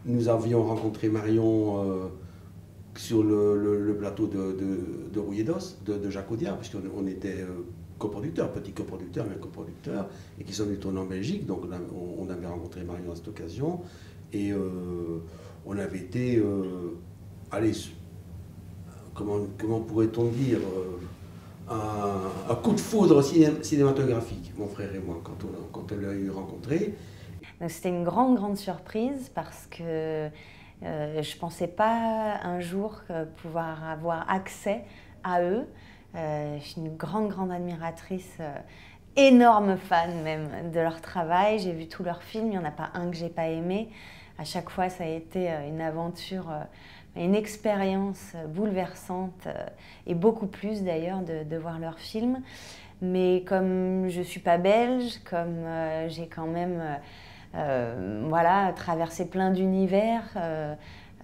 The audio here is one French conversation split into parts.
nous avions rencontré Marion sur le plateau de Rouillé d'Os, de Jacques Audiard, puisqu'on était coproducteurs, petits coproducteurs, mais coproducteurs, et qui sont venus tourner en Belgique. Donc on avait rencontré Marion à cette occasion, et on avait été, allez, comment pourrait-on dire, un coup de foudre cinématographique, mon frère et moi, quand on l'a eu rencontré. C'était une grande surprise parce que je ne pensais pas un jour pouvoir avoir accès à eux. Je suis une grande admiratrice, énorme fan même de leur travail. J'ai vu tous leurs films, il n'y en a pas un que je n'ai pas aimé. À chaque fois, ça a été une aventure, une expérience bouleversante et beaucoup plus d'ailleurs de voir leurs films. Mais comme je ne suis pas belge, comme j'ai quand même voilà, traversé plein d'univers,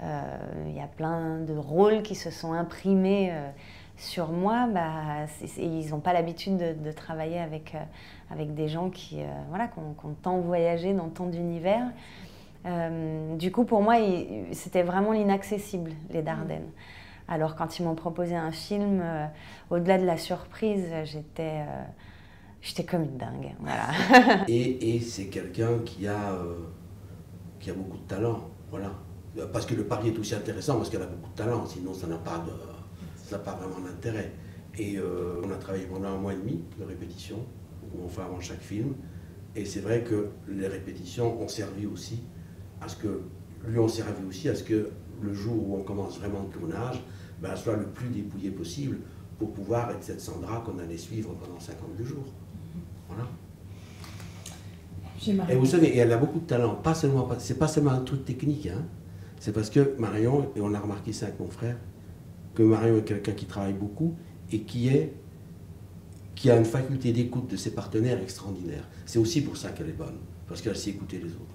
il y a plein de rôles qui se sont imprimés sur moi, bah, ils n'ont pas l'habitude de travailler avec des gens qui voilà, ont tant voyagé dans tant d'univers. Du coup, pour moi, c'était vraiment l'inaccessible, les Dardennes. Alors, quand ils m'ont proposé un film, au-delà de la surprise, j'étais comme une dingue. Voilà. Et c'est quelqu'un qui a beaucoup de talent, voilà. Parce que le pari est aussi intéressant, parce qu'elle a beaucoup de talent, sinon ça n'a pas vraiment d'intérêt. Et on a travaillé pendant 1 mois et demi de répétition, où on fait avant chaque film. Et c'est vrai que les répétitions ont servi aussi à ce que, à ce que le jour où on commence vraiment le tournage, ben, soit le plus dépouillé possible pour pouvoir être cette Sandra qu'on allait suivre pendant 52 jours. Voilà. Et vous savez, elle a beaucoup de talent. C'est pas seulement un truc technique, hein. C'est parce que Marion, et on a remarqué ça avec mon frère, que Marion est quelqu'un qui travaille beaucoup et qui a une faculté d'écoute de ses partenaires extraordinaire. C'est aussi pour ça qu'elle est bonne, parce qu'elle sait écouter les autres.